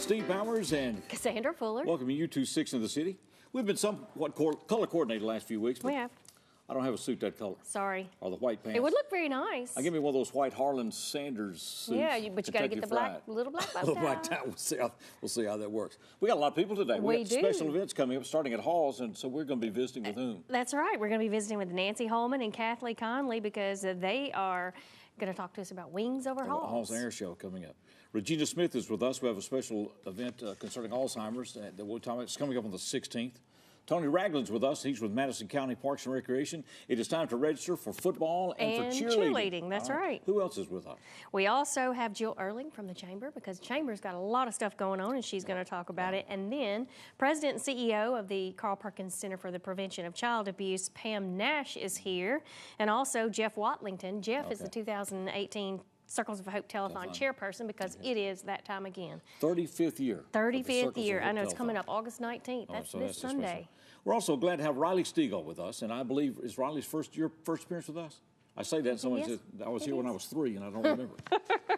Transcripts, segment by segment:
Steve Bowers and Cassandra Fuller. welcoming you to 6 in the City. We've been somewhat color coordinated the last few weeks. But We have. I don't have a suit that color. Sorry. Or the white pants. It would look very nice. Give me one of those white Harlan Sanders suits. Yeah, but you got to get the little black bust little black tie. We'll see how that works. We got a lot of people today. We got special events coming up, starting at Halls, and so we're going to be visiting with whom? That's right. We're going to be visiting with Nancy Holman and Kathleen Conley because they are going to talk to us about Wings Over Halls. Halls Air Show coming up. Regina Smith is with us. We have a special event concerning Alzheimer's that we'll talk about. It's coming up on the 16th. Tony Ragland's with us. He's with Madison County Parks and Recreation. It is time to register for football and for cheerleading. That's right. Who else is with us? We also have Jill Erling from the Chamber because Chamber's got a lot of stuff going on and she's going to talk about it. And then President and CEO of the Carl Perkins Center for the Prevention of Child Abuse, Pam Nash, is here. And also Jeff Watlington. Jeff is the 2018 Circles of Hope Telethon chairperson because it is that time again. 35th year. 35th year. I know it's coming up August 19th. That's this Sunday. We're also glad to have Rylee Stegall with us, and I believe is Rylee's your first appearance with us? I say that, someone said I was here when I was 3, and I don't remember.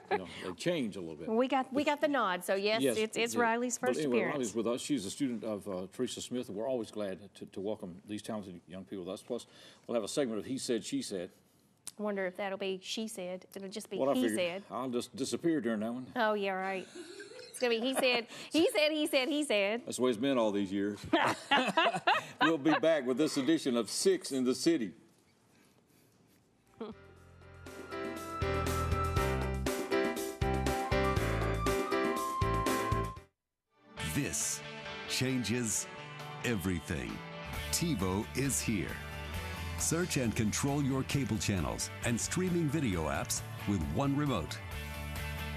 They change a little bit. We got the nod, so yes it's Rylee's first appearance. Rylee's with us. She's a student of Teresa Smith, and we're always glad to welcome these talented young people with us. Plus, we'll have a segment of He Said, She Said. I wonder if that'll be she said. It'll just be he said. I'll just disappear during that one. Oh, yeah, right. It's going to be he said, he said, he said, he said. That's the way it's been all these years. We'll be back with this edition of 6 in the City. This changes everything. TiVo is here. Search and control your cable channels and streaming video apps with one remote.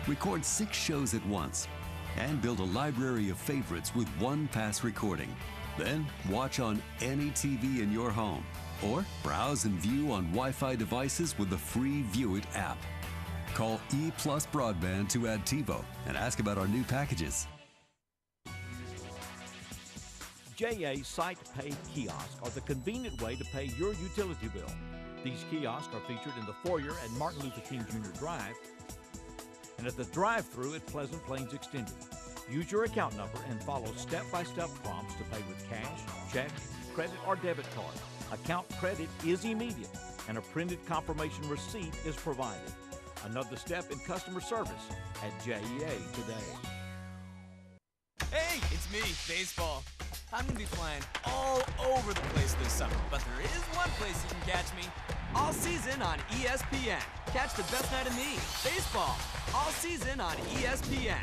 Record 6 shows at once and build a library of favorites with one pass recording. Then watch on any TV in your home or browse and view on Wi-Fi devices with the free View It app. Call E+ Broadband to add TiVo and ask about our new packages. JA Site Pay kiosks are the convenient way to pay your utility bill. These kiosks are featured in the foyer at Martin Luther King Jr. Drive and at the drive-thru at Pleasant Plains Extended. Use your account number and follow step-by-step prompts to pay with cash, check, credit, or debit card. Account credit is immediate and a printed confirmation receipt is provided. Another step in customer service at JEA today. Hey, it's me, baseball. I'm going to be playing all over the place this summer, but there is one place you can catch me all season on ESPN. Catch the best night of me, baseball, all season on ESPN.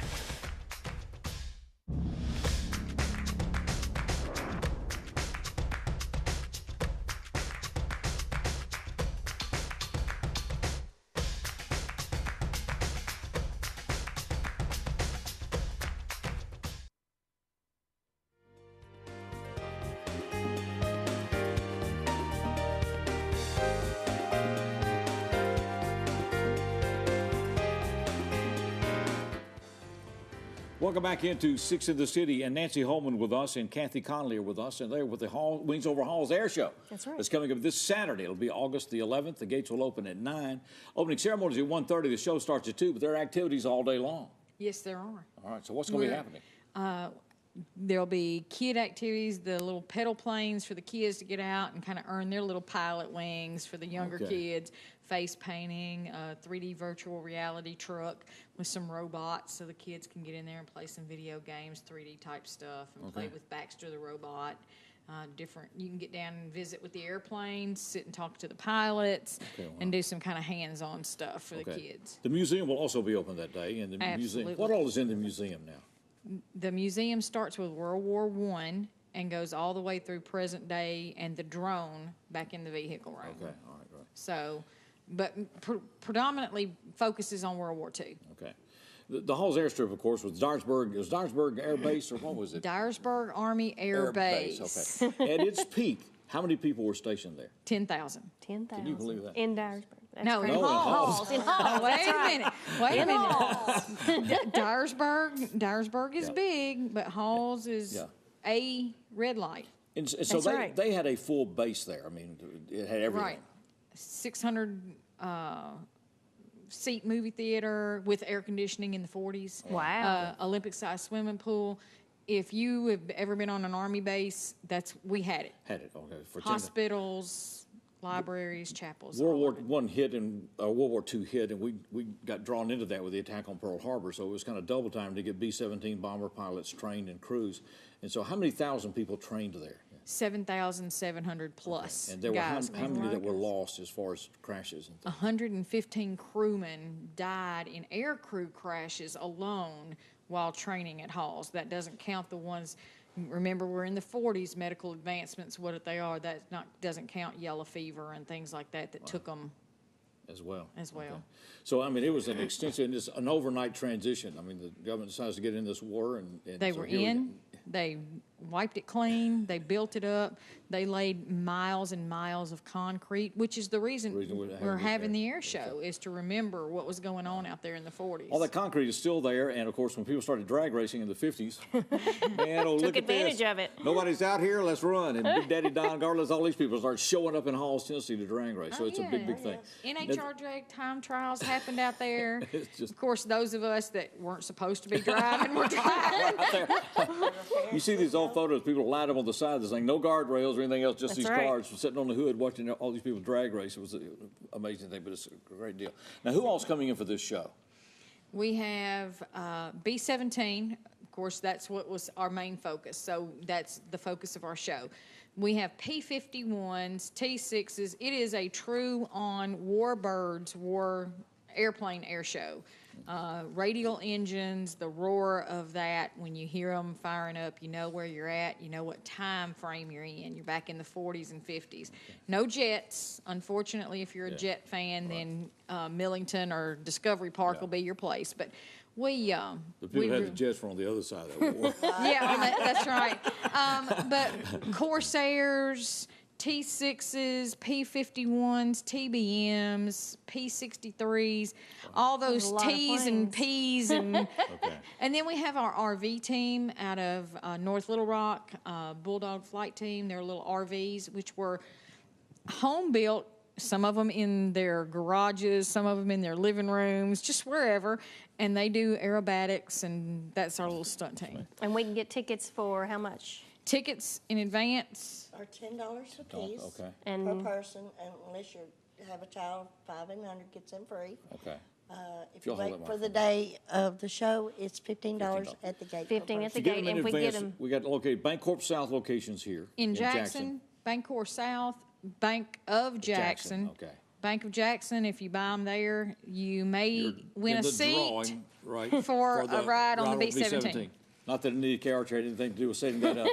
Welcome back into 6 in the City, and Nancy Holman with us and Kathy Conley are with us, and they're with the Wings Over Halls Air Show. That's right. It's coming up this Saturday. It'll be August the 11th. The gates will open at 9. Opening ceremony is at 1:30. The show starts at 2, but there are activities all day long. Yes, there are. All right, so what's going to be happening? There'll be kid activities, the little pedal planes for the kids to get out and kind of earn their little pilot wings for the younger kids, face painting, a 3D virtual reality truck with some robots so the kids can get in there and play some video games, 3D type stuff, and play with Baxter the robot. You can get down and visit with the airplanes, sit and talk to the pilots, and do some kind of hands-on stuff for the kids. The museum will also be open that day. And the museum, what all is in the museum now? The museum starts with World War I and goes all the way through present day and the drone back in the vehicle room. Okay, all right, great. So, but predominantly focuses on World War II. Okay. The Halls Airstrip, of course, was Dyersburg Air Base, or what was it? Dyersburg Army Air Base. Okay. At its peak, how many people were stationed there? 10,000. 10,000. Can you believe that? In Dyersburg. That's No, crazy. in Halls. In Halls. Wait a minute. Dyersburg is big, but Halls is a red light. And so they had a full base there. I mean, it had everything. Right. 600 seat movie theater with air conditioning in the 40s. Wow. Olympic-sized swimming pool. If you have ever been on an Army base, we had it. Had it, okay. For 10 Hospitals, libraries, chapels. World all War of it. One hit and World War II hit, and we got drawn into that with the attack on Pearl Harbor. So it was kind of double time to get B-17 bomber pilots trained and crews. And so, how many thousand people trained there? 7,700 plus And there were guys. how many that were lost as far as crashes? And things? 115 crewmen died in air crew crashes alone while training at halls. That doesn't count the ones. Remember, we're in the 40s. Medical advancements, what they are, doesn't count yellow fever and things like that took them As well. Okay. So, I mean, it was an extensive, an overnight transition. I mean, the government decides to get in this war, and They so were here we in. go. They wiped it clean. They built it up. They laid miles and miles of concrete, which is the reason we're having the air show, is to remember what was going on out there in the 40s. All that concrete is still there, and of course, when people started drag racing in the 50s, man, oh, Took look at this. advantage of it. Nobody's out here, let's run. And Big Daddy Don Garland's, all these people start showing up in Halls, Tennessee to drag race. So it's a big, big thing. NHR drag time trials happened out there. It's just- Of course, those of us that weren't supposed to be driving were driving. You see these old photos, people lined up on the side of this thing, no guardrails or anything else, just That's these right. cars sitting on the hood watching all these people drag race. It was an amazing thing, but it's a great deal. Now, who all's coming in for this show? We have B-17. Of course, that's what was our main focus. So that's the focus of our show. We have P-51s, T-6s. It is a true-on warbirds, war airplane air show. Radial engines, the roar of that, when you hear them firing up, you know where you're at, you know what time frame you're in. You're back in the 40s and 50s. No jets. Unfortunately, if you're a jet fan, then Millington or Discovery Park will be your place. But we... The people who had the jets were on the other side of that war. yeah, that's right. But Corsairs, T6s, P-51s, TBMs, P-63s, all those There's a lot of T's and planes. P's. And, Okay. and then we have our RV team out of North Little Rock, Bulldog Flight Team. They're little RVs, which were home built, some of them in their garages, some of them in their living rooms, just wherever. And they do aerobatics, and that's our little stunt team. And we can get tickets for how much? Tickets in advance. Are $10 a piece Okay. per And person, unless you have a child, 5 and under gets in free. Okay. If you You'll hold wait that for one the for me. day of the show, it's $15 at the gate. 15 at the Get gate, them in and if we get advance. them. We got located Bancorp South locations here In Jackson, Bancorp South, Bank of Jackson. Okay. Bank of Jackson, if you buy them there, you may win In a the seat. drawing, right, for a ride on the B-17. Not that it needed character had anything to do with setting that up.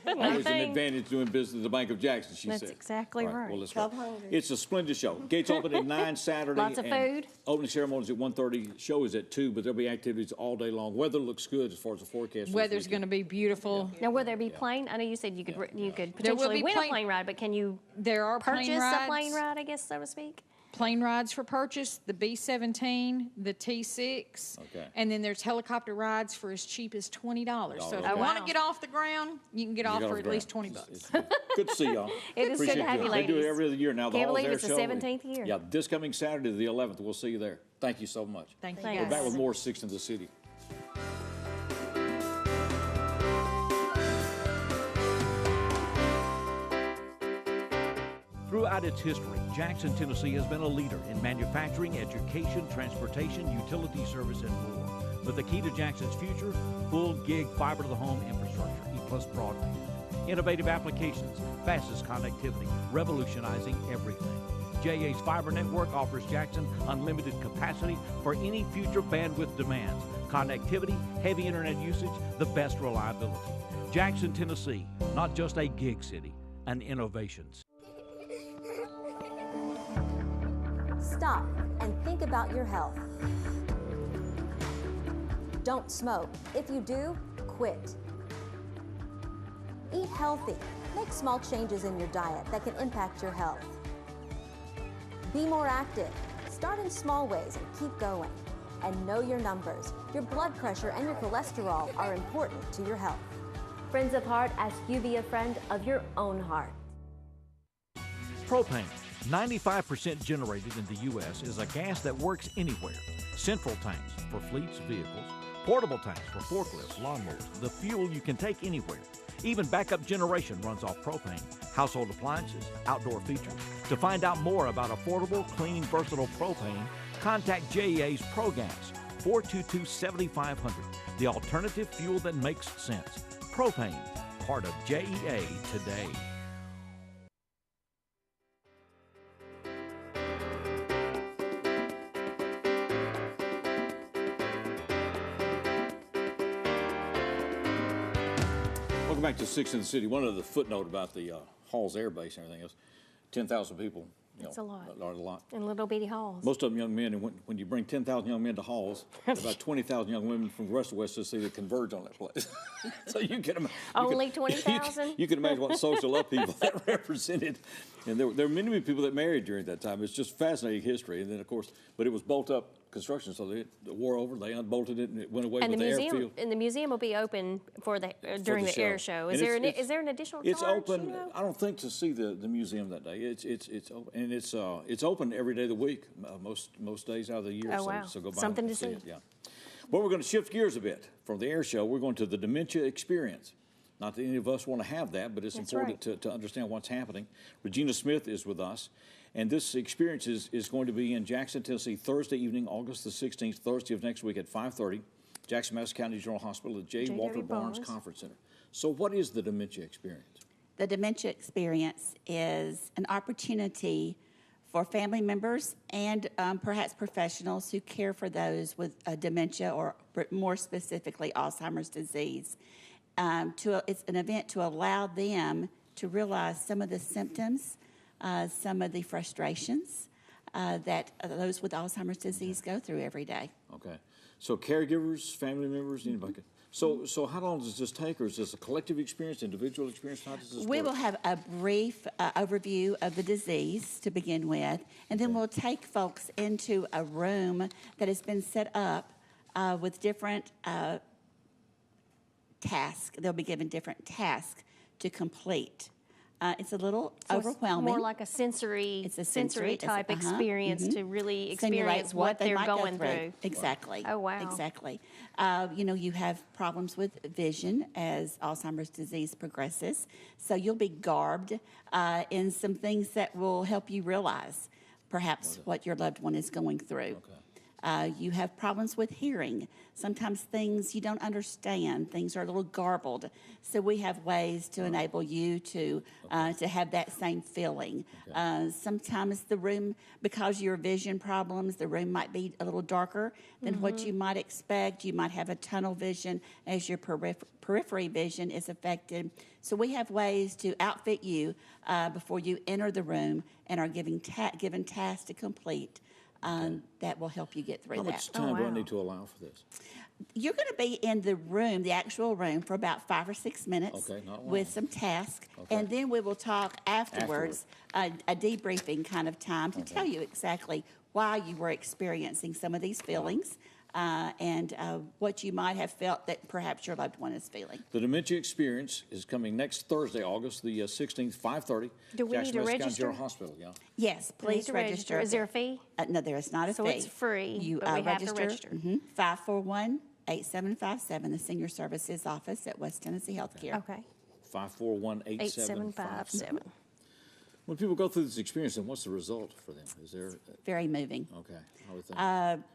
Always an thing. advantage doing business at the Bank of Jackson, she That's said. exactly right. Well, let's Come go. hungry. It's a splendid show. Gates open at 9 Saturday. Lots of and food. Opening ceremonies at 1:30. Show is at 2, but there'll be activities all day long. Weather looks good as far as the forecast. for this Weather's going weekend. to be beautiful. Now, will there be plane? I know you said you could you could There will potentially be win plane- a plane ride, but can you There are purchase plane rides. a plane ride, I guess, so to speak? Plane rides for purchase, the B-17, the T-6. Okay. And then there's helicopter rides for as cheap as $20. So if Okay. you want to Wow. get off the ground, you can get off You got for off at the least ground. $20. It's good to see y'all. It is good to Appreciate have you They do it ladies. every other year now. The Can't Halls believe Air it's the Show. 17th year. Yeah, this coming Saturday, the 11th. We'll see you there. Thank you so much. Thank you, Thanks. We're guys. back with more Six in the City. Throughout its history, Jackson, Tennessee has been a leader in manufacturing, education, transportation, utility service, and more. But the key to Jackson's future, full gig fiber to the home infrastructure, E+ broadband. Innovative applications, fastest connectivity, revolutionizing everything. JA's fiber network offers Jackson unlimited capacity for any future bandwidth demands. Connectivity, heavy internet usage, the best reliability. Jackson, Tennessee, not just a gig city, an innovation city. Stop and think about your health. Don't smoke. If you do, quit. Eat healthy. Make small changes in your diet that can impact your health. Be more active. Start in small ways and keep going. And know your numbers. Your blood pressure and your cholesterol are important to your health. Friends of Heart ask you be a friend of your own heart. Propane, 95% generated in the U.S. is a gas that works anywhere. Central tanks for fleets, vehicles, portable tanks for forklifts, lawnmowers, the fuel you can take anywhere. Even backup generation runs off propane, household appliances, outdoor features. To find out more about affordable, clean, versatile propane, contact JEA's ProGas, 422-7500, the alternative fuel that makes sense. Propane, part of JEA today. Welcome back to Six in the City. One other footnote about the Halls Air Base and everything else. 10,000 people. That's a lot. A lot. In little bitty halls. Most of them young men, and when you bring 10,000 young men to Halls, about 20,000 young women from the rest of West Tennessee that converge on that place. So you can imagine. Only 20,000? You can imagine what social upheaval that represented. And there were many people that married during that time. It's just fascinating history. And then, of course, but it was bolt-up construction, so the war over, they unbolted it, and it went away with the airfield. And the museum will be open for the during the air show. Is there an additional charge? It's open. You know? I don't think to see the museum that day. It's open, and it's open every day of the week, most days out of the year. Oh, wow. So go by Something and to see. it. Yeah. Well, we're going to shift gears a bit from the air show. We're going to the dementia experience. Not that any of us want to have that, but it's important to understand what's happening. Regina Smith is with us. And this experience is going to be in Jackson, Tennessee, Thursday evening, August the 16th, Thursday of next week at 5:30, Jackson-Madison County General Hospital at J. Walter Barnes Conference Center. So what is the dementia experience? The dementia experience is an opportunity for family members and perhaps professionals who care for those with dementia or more specifically Alzheimer's disease. It's an event to allow them to realize some of the symptoms, some of the frustrations that those with Alzheimer's disease go through every day. Okay. So caregivers, family members, anybody can. So how long does this take, or is this a collective experience, individual experience? How does this We work? will have a brief overview of the disease to begin with, and then we'll take folks into a room that has been set up with different tasks. They'll be given different tasks to complete. It's a little overwhelming. More like a sensory, type it's experience to really Simulate experience what they they're might go going through. Exactly. Oh, wow. Exactly. You have problems with vision as Alzheimer's disease progresses, so you'll be garbed in some things that will help you realize perhaps what your loved one is going through. You have problems with hearing. Sometimes things you don't understand, things are a little garbled. So we have ways to enable you to have that same feeling. Sometimes the room, because of your vision problems, the room might be a little darker than what you might expect. You might have a tunnel vision as your periphery vision is affected. So we have ways to outfit you before you enter the room and are given tasks to complete. That will help you get through that. How much time do I need to allow for this? You're going to be in the room, the actual room, for about 5 or 6 minutes with some tasks, and then we will talk afterwards, a debriefing kind of time to tell you exactly why you were experiencing some of these feelings and what you might have felt that perhaps your loved one is feeling. The dementia experience is coming next Thursday, August the 16th, 5:30. Do we need to register? General Hospital, yeah. Yes, please register. Is there a fee? No, there is not a fee. So it's free, but we have to register. 541-8757, the Senior Services Office at West Tennessee Healthcare. Okay. 541-8757. When people go through this experience, then what's the result for them? Is there very moving? Okay, I would think.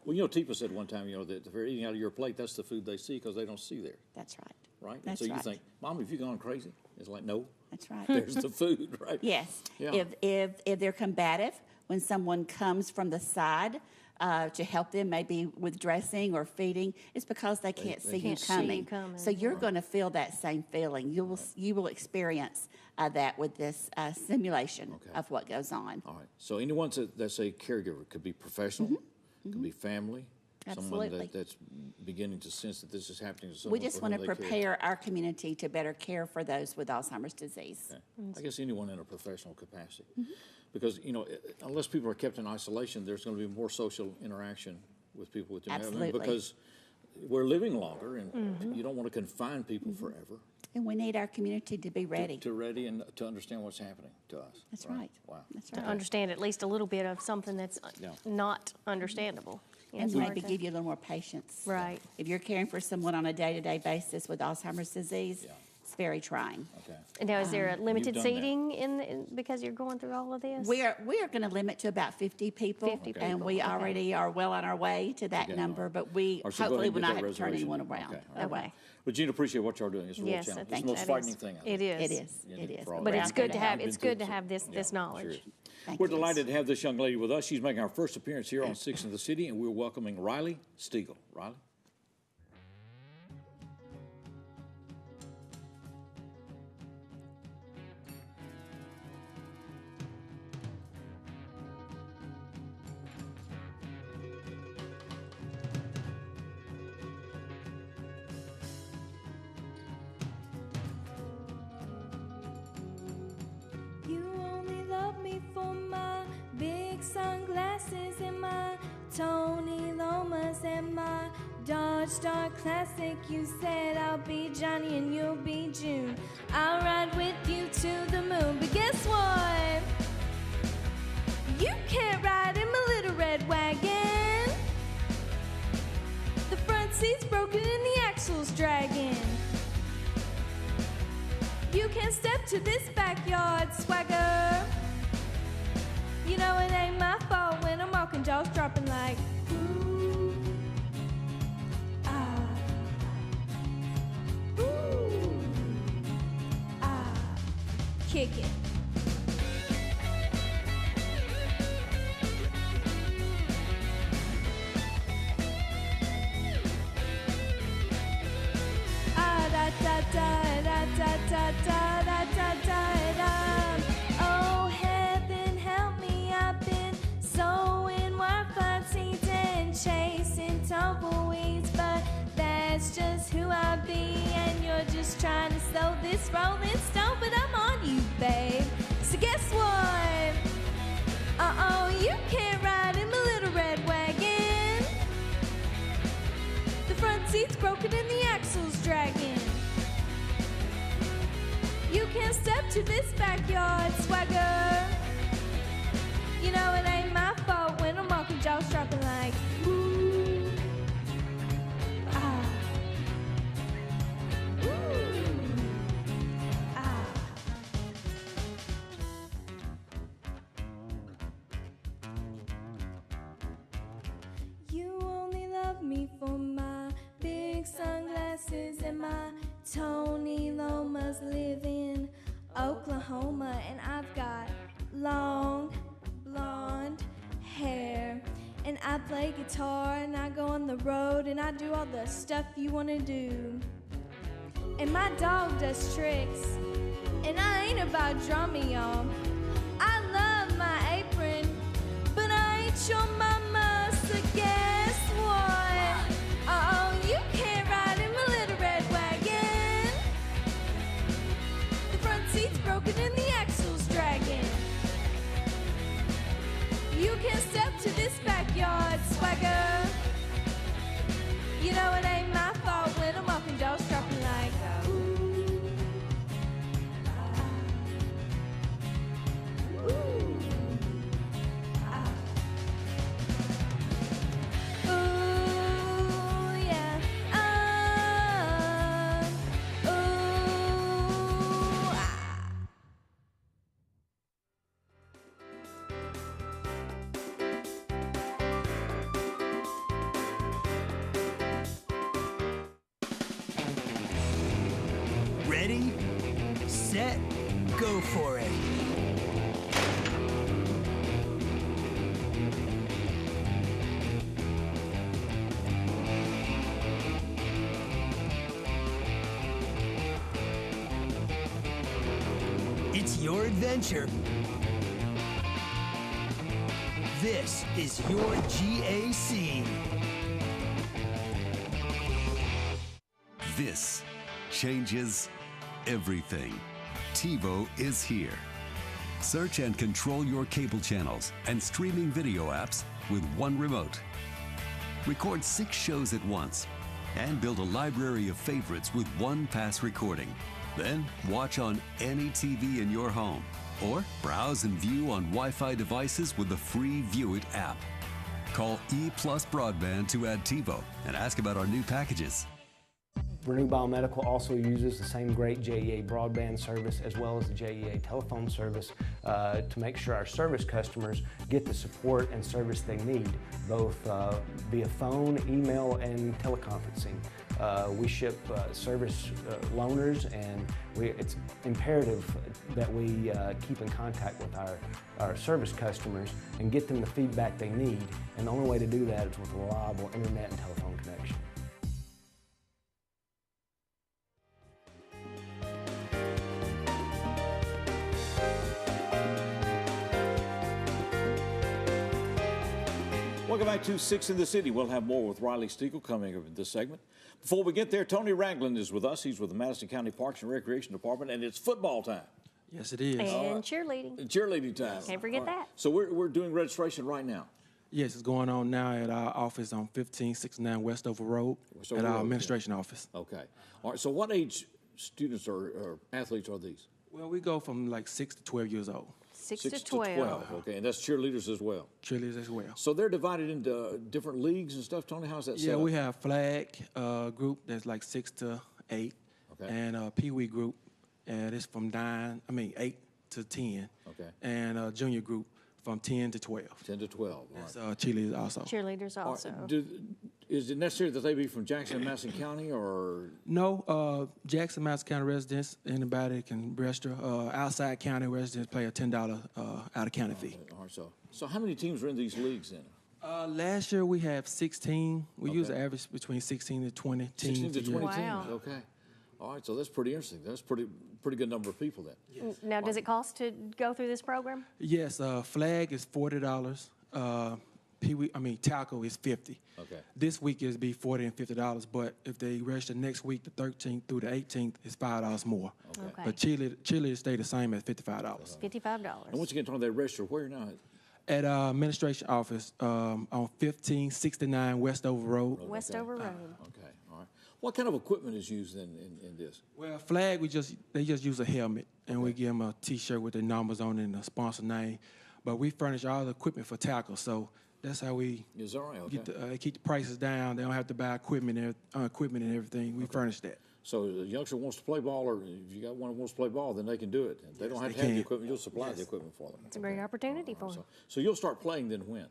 Well, Tifa said one time, that if they're eating out of your plate, that's the food they see because they don't see there. That's right. Right? That's so you right. think, Mom, have you gone crazy? It's like, no. That's right. There's the food, right? Yes. Yeah. If they're combative, when someone comes from the side to help them, maybe with dressing or feeding, it's because they can't see you coming. So you're going to feel that same feeling. You will experience that with this simulation of what goes on. All right. So anyone that's a caregiver, could be professional, could be family, Absolutely. someone that's beginning to sense that this is happening to someone. We just want to prepare our community to better care for those with Alzheimer's disease. Okay. I guess anyone in a professional capacity. Because, unless people are kept in isolation, there's going to be more social interaction with people with dementia. Absolutely. Because we're living longer, and you don't want to confine people forever. And we need our community to be ready. To ready and to understand what's happening to us. That's right. Wow. That's To right. understand at least a little bit of something that's not understandable. Yeah, And it's hard maybe to- give you a little more patience. Right. If you're caring for someone on a day-to-day basis with Alzheimer's disease, it's very trying. Okay. And now, is there a limited done that. seating because you're going through all of this? We are going to limit to about 50 people. 50 And people, we okay. already are well on our way to that Okay. number, but we Or so go hopefully ahead will and not get that have to turn reservation. anyone around Okay. away. But Gina, appreciate what y'all are doing. It's a real Yes, challenge. I It's think the most that frightening is. thing. I It think. is. It is. Yeah, It is. for all But of it's us. good to I've have, been it's through good to it. have this Yeah, knowledge. sure is. Thank We're you. delighted to have this young lady with us. She's making her first appearance here on Six in the City, and we're welcoming Rylee Stegall. Rylee? You only love me for my big sunglasses and my Tony Lomas and my Dodge Star Classic. You said I'll be Johnny and you'll be June. I'll ride with you to the moon. But guess what? You can't ride in my little red wagon. The front seat's broken and the axle's dragging. You can step to this backyard swagger. You know it ain't my fault when I'm walking, jaws dropping like ooh, ah, ooh, ah, kick it. Ah, da da da da da da da da da da da. Oh, heaven help me, I've been sowing wildflower seeds and chasing tumbleweeds, but that's just who I be, and you're just trying to slow this rolling stone, but I'm on you, babe. So guess what? Uh-oh, you can't ride in my little red wagon. The front seat's broken and the axle's dragging. You can't step to this backyard swagger. You know it ain't my fault when I'm walking, jaws dropping like ooh, ah, ooh, ah. You only love me for my big sunglasses and my Tony Lomas. Live in Oklahoma and I've got long blonde hair, and I play guitar and I go on the road and I do all the stuff you wanna do. And my dog does tricks, and I ain't about drama, y'all. I love my apron, but I ain't your mama, so guess what? Uh-oh, you can't ride in my little red wagon. The front seat's broken and the axle's dragging. You can't step to this backyard swagger. You know it ain't my fault when I'm walking, jaws dropping like ooh, ah, ooh, ah. Ooh, yeah, ooh, ah. Ready, set, go for it. It's your adventure. This is your GAC. This changes everything. TiVo is here. Search and control your cable channels and streaming video apps with one remote. Record 6 shows at once and build a library of favorites with one pass recording. Then watch on any TV in your home or browse and view on Wi-Fi devices with the free View It app. Call E+ Broadband to add TiVo and ask about our new packages. Renew Biomedical also uses the same great JEA broadband service as well as the JEA telephone service to make sure our service customers get the support and service they need, both via phone, email, and teleconferencing. We ship service loaners, and it's imperative that we keep in contact with our service customers and get them the feedback they need, and the only way to do that is with reliable internet and telephone connection. Welcome back to 6 in the City. We'll have more with Rylee Stegall coming up in this segment. Before we get there, Tony Ragland is with us. He's with the Madison County Parks and Recreation Department, and it's football time. Yes, it is. And cheerleading. And cheerleading time. Can't forget that. So we're doing registration right now. Yes, it's going on now at our office on 1569 Westover Road, at our administration office. Okay. All right. So what age students or athletes are these? Well, we go from like 6 to 12 years old. 6 to 12. Okay, and that's cheerleaders as well. Cheerleaders as well. So they're divided into different leagues and stuff. Tony, how's that set Yeah, up? we have flag group that's like 6 to 8, and Pee Wee group, and it's from 8 to 10. Okay. And junior group from 10 to 12. 10 to 12. All That's right. cheerleaders also. Cheerleaders also. Is it necessary that they be from Jackson and Madison County, or? No, Jackson, Madison County residents, anybody can register. Outside county residents pay a $10 out-of-county fee. All right, so how many teams are in these leagues then? Last year we have 16. We usually average between 16 to 20 teams. 16 to 20 Wow. teams, okay. All right, so that's pretty interesting. That's pretty good number of people then. Yes. Now, does it cost to go through this program? Yes, flag is $40. Tackle is $50. Okay. This week is be $40 and $50, but if they register next week, the 13th through the 18th, it's $5 more. Okay. But cheerleaders stay the same at $55. $55. And once again, Tony, they register where now? At our administration office on 1569 Westover Road. Westover Road. Okay, all right. What kind of equipment is used in this? Well, flag, they just use a helmet, and we give them a T-shirt with their numbers on it and a sponsor name. But we furnish all the equipment for tackle, so that's how we Is that right? Okay. keep the prices down. They don't have to buy equipment and everything. We furnish that. So the youngster wants to play ball, or if you got one who wants to play ball, then they can do it. They don't have to have the equipment. You'll supply the equipment for them. It's a great opportunity for them. So you'll start playing then when?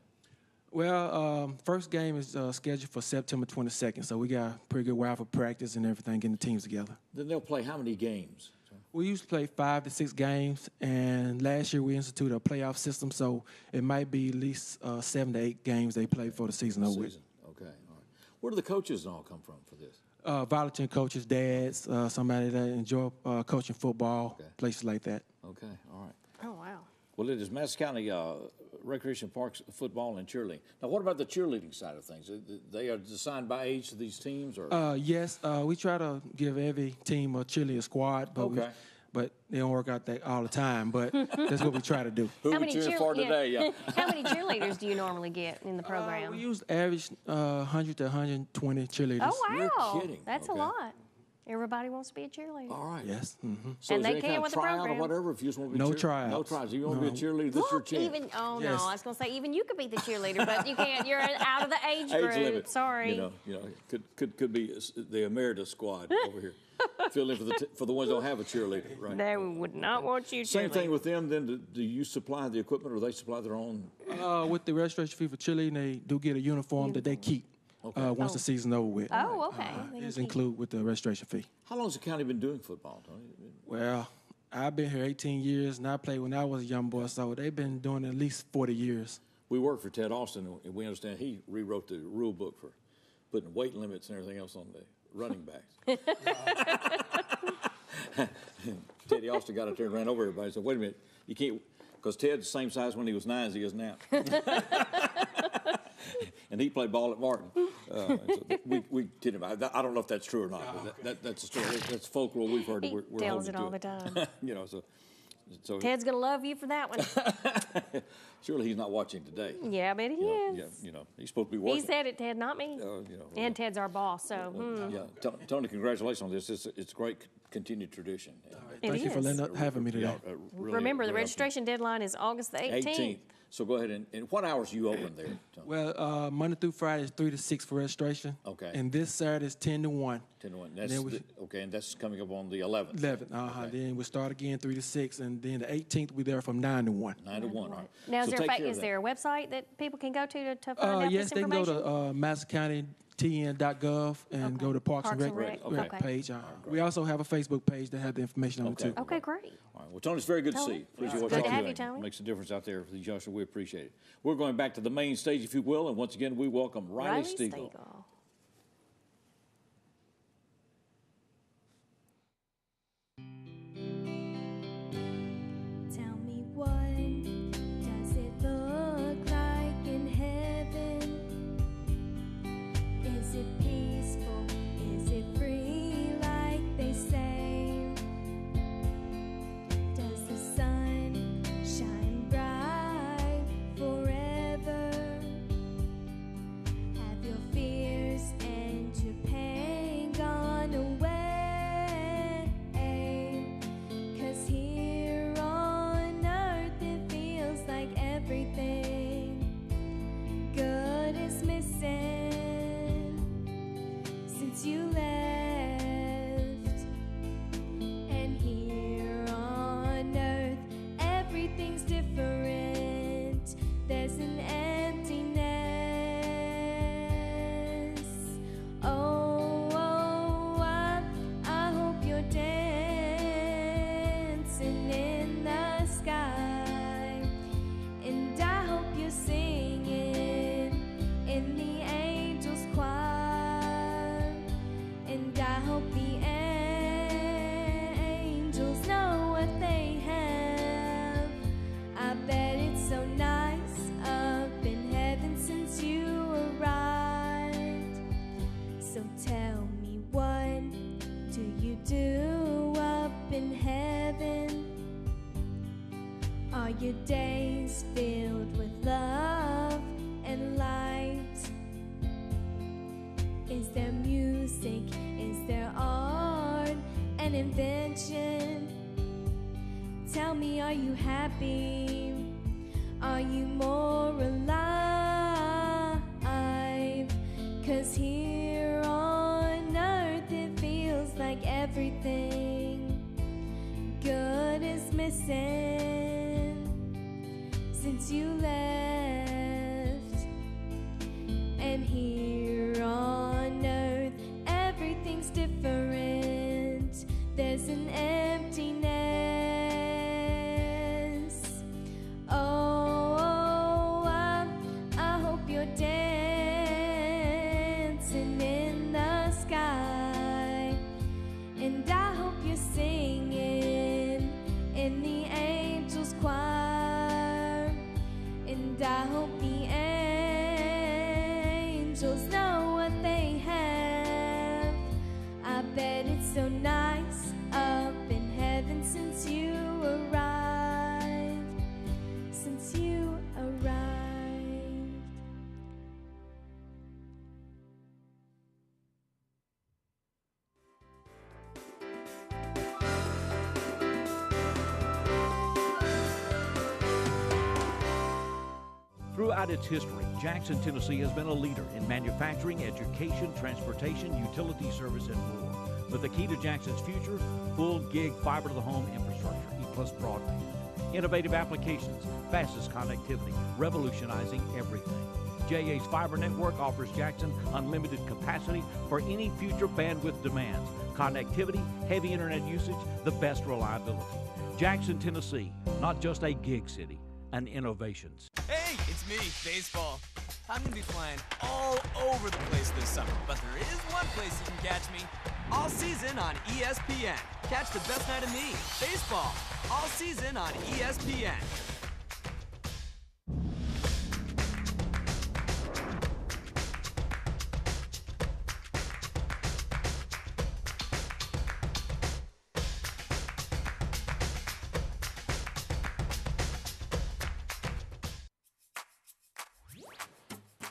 Well, first game is scheduled for September 22nd, so we got a pretty good while for practice and everything, getting the teams together. Then they'll play how many games? We usually play 5 to 6 games, and last year we instituted a playoff system, so it might be at least 7 to 8 games they play for the season over with. Okay, all right. Where do the coaches and all come from for this? Volunteer coaches, dads, somebody that enjoy coaching football, places like that. Okay, all right. Oh, wow. Well, it is Madison County Recreation Parks football and cheerleading. Now, what about the cheerleading side of things? They are assigned by age to these teams, or? Yes, we try to give every team a cheerleader squad, but but they don't work out that all the time. But that's what we try to do. Who we cheering for today? Yeah. How many cheerleaders do you normally get in the program? We use average 100 to 120 cheerleaders. Oh, wow. You're kidding. That's a lot. Everybody wants to be a cheerleader. All right. Yes. Mm-hmm. So And is there they any can kind of with the tryout program. or whatever if you just want to be No tryouts. No tryouts. tryouts. If you want to be a cheerleader, that's your chance. Even no, Yes. I was going to say even you could be the cheerleader, but you can't. You're out of the age group. limit. Sorry. You know, could be the emeritus squad over here. Fill in for the ones that don't have a cheerleader, right? They would not want you. Same thing with them. Then do you supply the equipment, or they supply their own? With the registration fee for cheerleading, they do get a uniform that they keep once the season's over with. Oh, okay. It's included with the registration fee. How long has the county been doing football, Tony? Well, I've been here 18 years, and I played when I was a young boy, so they've been doing at least 40 years. We worked for Ted Austin, and we understand he rewrote the rule book for putting weight limits and everything else on the running backs. Teddy Austin got up there and ran over everybody and said, wait a minute, you can't, because Ted's the same size when he was 9 as he is now. And he played ball at Martin. So we kid him. I don't know if that's true or not. But that's a story. That's folklore we've heard. He We're tells it holding all to the time. You know, so Ted's going to love you for that one. surely he's not watching today. Yeah, I bet he is. Yeah, you know, he's supposed to be working. He said it, Ted, not me. You know, And Ted's our boss, so. Yeah, Tony, congratulations on this. It's great continued tradition. Thank you for having me today. Really, Remember, the really registration deadline is August the 18th. 18th. So go ahead and what hours are you open there, Tony? Well, Monday through Friday is 3 to 6 for registration. Okay. And this Saturday is 10 to 1. 10 to 1. That's okay, and that's coming up on the 11th. 11th. Okay. Then we'll start again 3 to 6, and then the 18th we'll be there from 9 to 1. 9 to 1. All right. Now, So is there a website that people can go to find out Yes, this they can information? go to MadisonCountyTN.gov and go to Parks and Rec page. We also have a Facebook page that has the information on it too. Okay, great. All right. Well, Tony, it's very good to see you. Appreciate what Good you're to have doing. you, Tony. Makes a difference out there for these youngsters. We appreciate it. We're going back to the main stage, if you will, and once again, we welcome Rylee Stegall. Tell me, what does it look like in heaven? Is it peaceful? Is it free like they say? Does the sun shine bright forever? Have your fears and your pain gone away? 'Cause here on earth it feels like everything good is missing since you left. And here on earth everything's different. There's an emptiness. I hope you're dancing in the sky, and I hope you're singing in the angels' choir, and I hope the angels know what they have. I bet it's so nice up in heaven since you arrived. So tell me, what do you do up in heaven? Are your days filled with love and light? Is there music? Is there art and invention? Tell me, are you happy? Are you more alive? 'Cause here on earth it feels like everything good is missing since you left. And here on earth everything's different. There's an emptiness. I hope you're dancing in the sky, and I hope you're singing in the angels' choir, and I hope the angels know what they have. I bet it's so nice up in heaven since you arrived. Since you arrived. Throughout its history, Jackson, Tennessee has been a leader in manufacturing, education, transportation, utility service, and more. But the key to Jackson's future, full gig fiber-to-the-home infrastructure, E-plus broadband. Innovative applications, fastest connectivity, revolutionizing everything. JA's fiber network offers Jackson unlimited capacity for any future bandwidth demands. Connectivity, heavy internet usage, the best reliability. Jackson, Tennessee, not just a gig city, an innovation. Hey, it's me, baseball. I'm gonna be playing all over the place this summer, but there is one place you can catch me all season on ESPN. Catch the best night of me, baseball, all season on ESPN.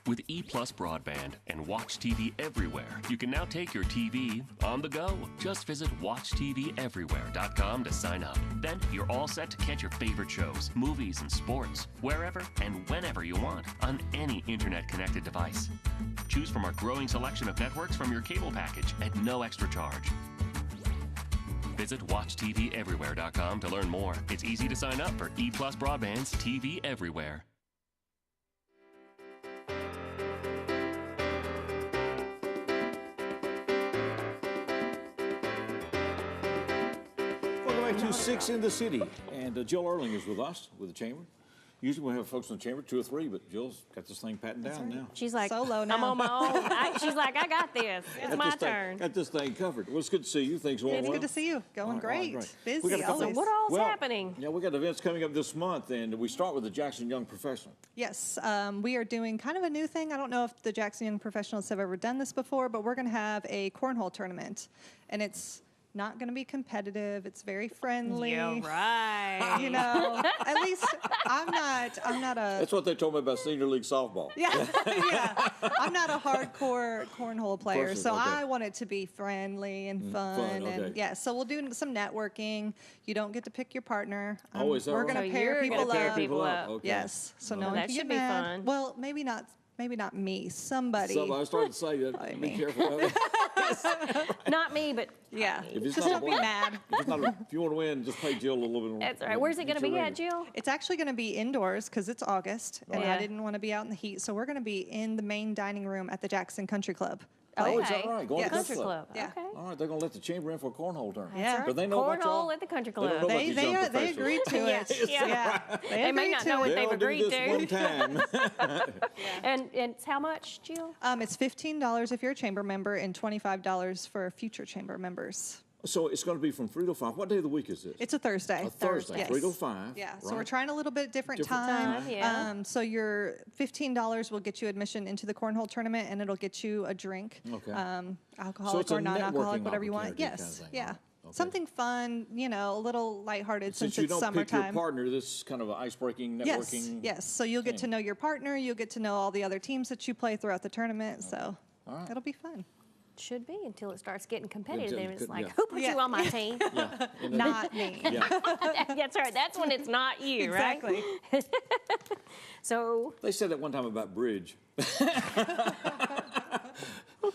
With E Plus broadband and Watch TV Everywhere, you can now take your TV on the go. Just visit WatchTVEverywhere.com to sign up. Then you're all set to catch your favorite shows, movies, and sports wherever and whenever you want on any internet-connected device. Choose from our growing selection of networks from your cable package at no extra charge. Visit WatchTVEverywhere.com to learn more. It's easy to sign up for E Plus Broadband's TV Everywhere. Welcome back to 6 in the City. And Jill Erling is with us, with the Chamber. Usually we have folks in the Chamber, 2 or 3, but Jill's got this thing patting down now. She's like, Solo now. I'm on my own. She's like, I got this. It's my turn. Got this thing covered. Well, it's good to see you. Things going It's well. good to see you. Going great. Busy. We got a couple- always. What all's happening? Yeah, we got events coming up this month, and we start with the Jackson Young Professional. Yes, we are doing kind of a new thing. I don't know if the Jackson Young Professionals have ever done this before, but we're going to have a cornhole tournament, and it's not going to be competitive. It's very friendly. Yeah, right. You know, at least I'm not a. That's what they told me about Senior League softball. Yeah, yeah. I'm not a hardcore cornhole player, Person, so okay. I want it to be friendly and fun. okay. And yeah, so we'll do some networking. You don't get to pick your partner. Oh, is that We're right? going to So pair you're people gonna pair up. people up. Okay. Yes, so no Well, one that can should get be mad. fun. Well, maybe not me. Somebody. So I was starting to say that. Probably Be me. careful. Not me, but Yeah, If it's just not don't be black- mad. If you want to win, just pay Jill a little bit more. that's all right. Where's it going to Get be your at, ring. Jill? It's actually going to be indoors because it's August, and Yeah. I didn't want to be out in the heat, so we're going to be in the main dining room at the Jackson Country Club. Oh, is Okay. that right? Going Yes. to Country club. Yeah. Okay. All right, they're going to let the Chamber in for a cornhole tournament. Yeah. But they know about y'all. Cornhole at the country They don't club. know about They these they young are, they professionals. agreed to it. Yes, yeah. Yeah, They may agreed not to know it. what they've They'll do agreed this to. one time. And it's how much, Jill? It's $15 if you're a chamber member and $25 for future chamber members. So it's going to be from 3 to 5. What day of the week is this? It's a Thursday. A Thursday, Yes. 3 to 5. Yeah, so right? we're trying a little bit different Different time. time, yeah. So your $15 will get you admission into the cornhole tournament, and it'll get you a drink. Okay. Alcoholic it's a or non-alcoholic, networking whatever you want. opportunity kind of Yes, thing, yeah. right? Okay. Something fun, a little lighthearted Since since you it's don't pick summertime. your partner, this is kind of an ice-breaking Yes, networking. yes. So you'll get to know your partner. You'll get to know all the other teams that you play throughout the tournament. So All right. it'll be fun. Should be until it starts getting competitive. Until Then it it's could- like, yeah. who put Yeah. you on my team? Yeah. And Not me. yeah. That's right. That's when it's not you, Exactly. right? So They said that one time about bridge.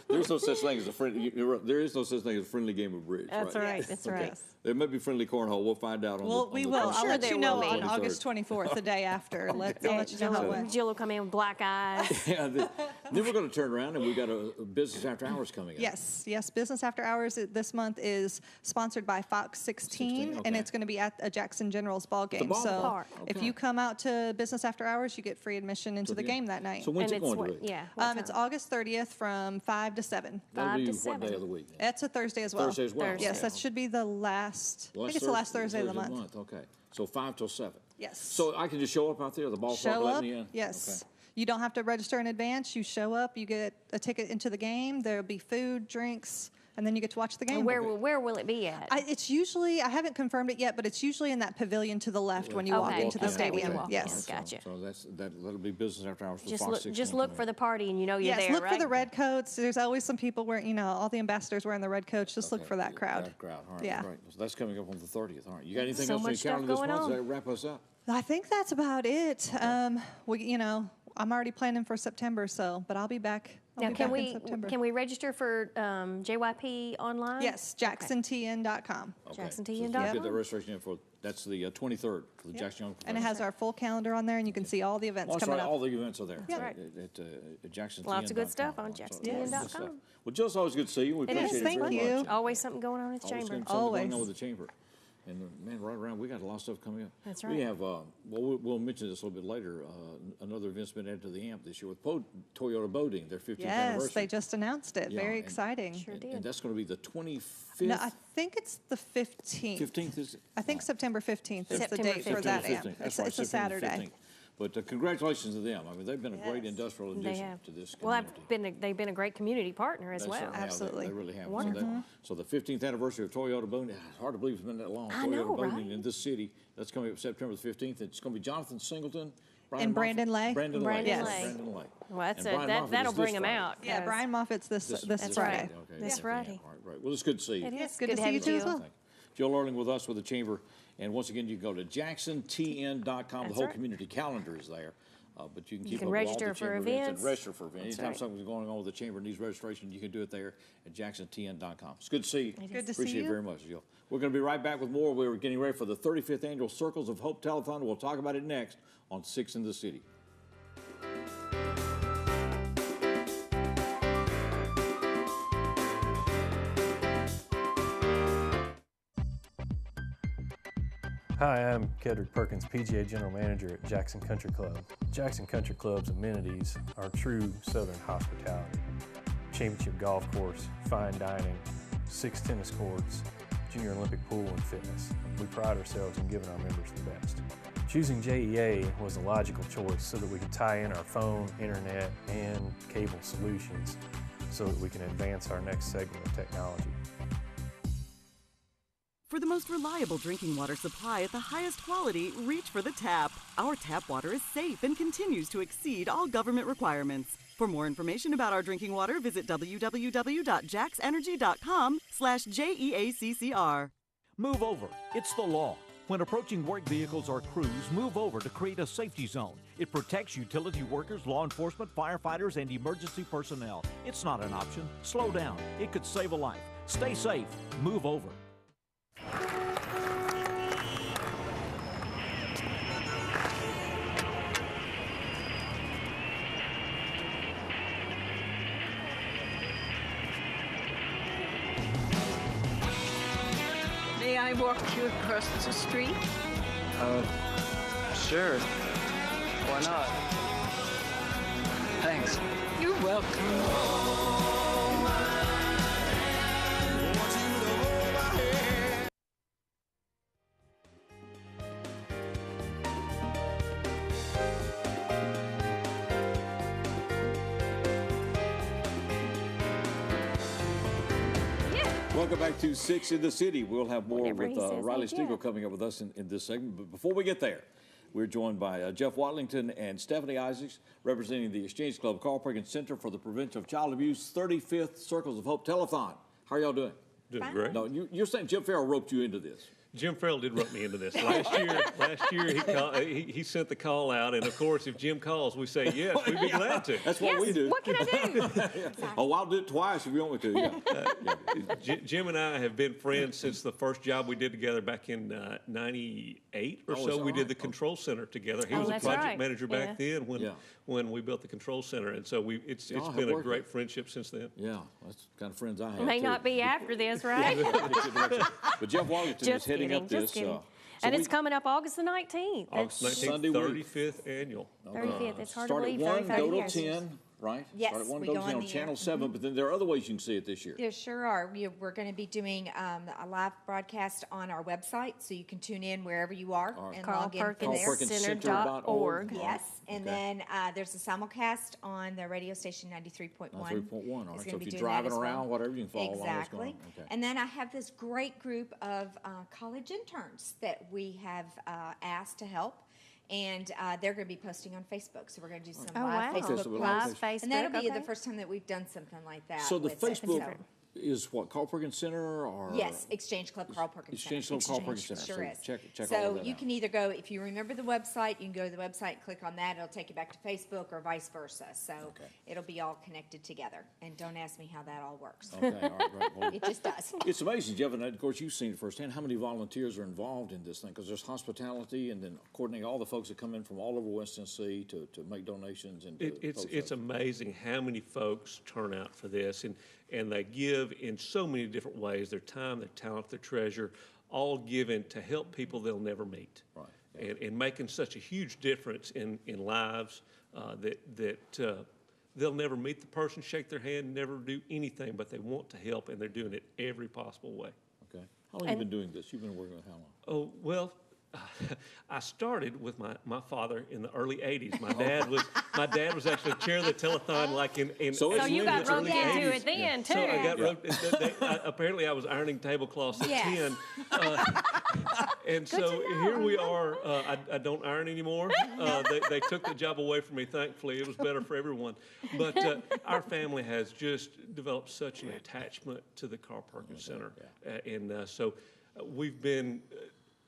There's no such thing as a friendly. There is no such thing as a friendly game of bridge. that's right. That's Okay. right. There may be friendly cornhole. We'll find out on Well, the. we on will. the I'll sure let there you know will be. on August 24th, the day after. I'll let you know how it went. Jill will come in with black eyes. Yeah, then we're going to turn around and we've got a business after hours coming up. Yes. Business After Hours this month is sponsored by Fox 16, and okay. it's going to be at a Jackson Generals ball game. ballpark. So Park. if Okay. you come out to Business After Hours, you get free admission into the game that night. So when's And it it's going what? to be? Yeah. what It's time? August 30th from 5 to 7. That'll 5 be to what 7. day of the week? It's a Thursday as well. Thursday as well. Thursday. Yes, that should be the last. I think it's the last Thursday of the month. Okay. So 5 till 7. Yes. So I can just show up out there, the ballpark, Show let up. me in? Yes. Okay. You don't have to register in advance. You show up. You get a ticket into the game. There'll be food, drinks, and then you get to watch the game. And where will it be at? It's usually, I haven't confirmed it yet, but it's usually in that pavilion to the left when you walk Okay. into the Okay, when you stadium. walk in. Yes. Gotcha. So that'll be business after hours for just Fox look, 16 just look coming for up. the party, and you know you're Yes, there, look right? for the red coats. There's always some people wearing, all the ambassadors wearing the red coats. Just look Okay, for that crowd. That crowd. All right, Yeah. great. So that's coming up on the 30th. All right. You got anything So else on your much stuff calendar this going month? on. Does that wrap us up? I think that's about it. I'm already planning for September, but I'll be back. Now, in September. can we register for JYP online? Yes, JacksonTN.com. Okay. JacksonTN.com. So get that registration in for, that's the 23rd for the Jackson Young And it has our full calendar on there, and you can see all the events Well, that's coming right. up. All the events are there. Yeah. Right. At JacksonTN.com. Lots of good stuff on So, JacksonTN.com. good stuff. Well, Jill, it's always good to see you. We It is. appreciate it Thank very you. much. Always something going on at the Always chamber. something going on Always. with the chamber. And man, right around, we got a lot of stuff coming up. That's We right. have, we'll mention this a little bit later. Another event's been added to the AMP this year with Toyota Boating, their 15th Yes, anniversary. they just announced it. Yeah, Very and- exciting. Sure did. And that's going to be the 25th. No, I think it's the 15th. 15th is it? I think September 15th is the September date for 15th. that September amp. 15th. It's, That's right, it's a September Saturday. 15th. But congratulations to them. I mean, they've been a great industrial They addition have. to this Well, community. they've been a great community partner as They well. certainly have. Absolutely. They really have. Wonderful. So the 15th anniversary of Toyota Boating, it's hard to believe it's been that long. I Toyota know, Boating right? in this city, that's coming up September the 15th. It's going to be Jonathan Singleton And Brandon Lay. Brandon Lay. Brandon Yes. Lay. Brandon Lay. Well, that's And Brian Moffitt that'll is bring this them Friday. out. Yeah, guys. Brian Moffitt's this That's Friday. right. Okay. This Yeah, Friday. Right. Well, it's good to see you. It is Good good to have see you too as Jill. well. Jill Erling with us with the Chamber. And once again, you can go to jacksontn.com. The That's whole right. community calendar is there. But you can keep can up with all register the for Chamber events. and register for events. That's Anytime right. something's going on with the Chamber needs registration, you can do it there at jacksontn.com. It's good to see you. Good to see Appreciate it you. very much, Jill. We're going to be right back with more. We're getting ready for the 35th annual Circles of Hope Telethon. We'll talk about it next on 6 in the City. Hi, I'm Kedrick Perkins, PGA General Manager at Jackson Country Club. Jackson Country Club's amenities are true Southern hospitality. Championship golf course, fine dining, 6 tennis courts, junior Olympic pool and fitness. We pride ourselves in giving our members the best. Choosing JEA was a logical choice so that we could tie in our phone, internet, and cable solutions so that we can advance our next segment of technology. For the most reliable drinking water supply at the highest quality, reach for the tap. Our tap water is safe and continues to exceed all government requirements. For more information about our drinking water, visit www.jaxenergy.com/JEACCR. Move over. It's the law. When approaching work vehicles or crews, move over to create a safety zone. It protects utility workers, law enforcement, firefighters, and emergency personnel. It's not an option. Slow down. It could save a life. Stay safe. Move over. May I walk you across the street? Sure. Why not? Thanks. You're welcome. Welcome back to 6 in the City. We'll have more Whatever with he says, Rylee thank you. Stegall coming up with us in this segment. But before we get there, we're joined by Jeff Watlington and Stephanie Isaacs, representing the Exchange Club Carl Perkins Center for the Prevention of Child Abuse 35th Circles of Hope Telethon. How are y'all doing? Doing great. No, you're saying Jim Farrell roped you into this. Jim Farrell did rope me into this. Last year he sent the call out, and of course, if Jim calls, we say yes, we'd be glad to. That's what we do. What can I do? Oh, I'll do it twice if you want me to. Yeah. Jim and I have been friends since the first job we did together back in '98 or Oh, so. is We that did the right? control center together. He Oh, was a that's project right. manager back then when we built the control center, and so it's Y'all have been a worked great with- friendship since then. Yeah, that's the kind of friends I have. May too. not be after this, right? But Jeff Watlington is Just heading kidding, up just this. kidding. So And we- it's coming up August the 19th. August That's 19th, Sunday week. 35th annual. 35th. It's hard to Start at believe. 1, 35 go years. to 10, right? Yes, Start at 1, we go to go 10 on on the Channel air. 7, but then there are other ways you can see it this year. There sure are. We're going to be doing a live broadcast on our website, so you can tune in wherever you are and log in from there. CarlPerkinsCenter.org. Yes, and Okay. then there's a simulcast on the radio station 93.1. 93.1. All right. It's So gonna if be you're doing driving that as around, well. whatever, you can follow along what's Exactly. going on. Okay. And then I have this great group of college interns that we have asked to help. And they're going to be posting on Facebook. So we're going to do some Oh, live wow. Facebook Live posts. And that'll Facebook, be okay. the first time that we've done something like that. So the with it. Facebook So- is what, Carl Perkins Center or? Yes, Exchange Club Carl Perkins Exchange Center. Club Carl Perkins Center. Sure So is. check all So of that you out. can either go, if you remember the website, you can go to the website, click on that, it'll take you back to Facebook or vice versa. So it'll be all connected together. And don't ask me how that all works. Okay, all right. Well, It just does. It's amazing, Jeff, and of course you've seen it firsthand, how many volunteers are involved in this thing, because there's hospitality and then coordinating all the folks that come in from all over West Tennessee to make donations. And to It's amazing how many folks turn out for this, and they give in so many different ways, their time, their talent, their treasure, all given to help people they'll never meet. Right. And making such a huge difference in lives that they'll never meet the person, shake their hand, never do anything, but they want to help, and they're doing it every possible way. Okay. How long have you been doing this? You've been working with how long? Oh, well, I started with my father in the early 80s. My dad was actually chair of the telethon like in So you got the early roped into 80s. it then, too. So I got roped. Apparently I was ironing tablecloths at Yes. 10. And so here we are. I don't iron anymore. They took the job away from me, thankfully. It was better for everyone. But our family has just developed such an attachment to the Carl Perkins Center. So we've been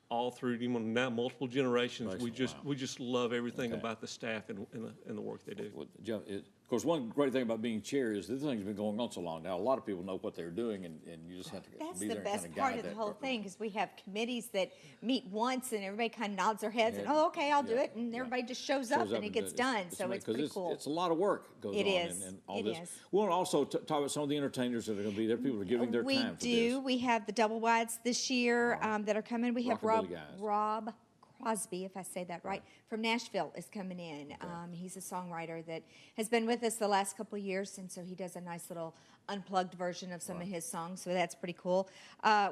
all through now multiple generations. We just love everything about the staff and the work they do. Well, Jeff, of course, one great thing about being chair is this thing's been going on so long now. A lot of people know what they're doing, and you just have to That's be the there best and kind part of of guide the that. whole thing, because we have committees that meet once and everybody kind of nods their heads and, oh, okay, I'll do it. And everybody just shows up and it gets done. So it's pretty cool. It's a lot of work goes It on is. and all It this. is. We want to also talk about some of the entertainers that are going to be there. People are giving their time for this. We do. We have the double wides this year that are coming. We have Rockabilly guys. Rob Crosby, if I say that right, from Nashville is coming in. He's a songwriter that has been with us the last couple of years, and so he does a nice little unplugged version of some of his songs, so that's pretty cool.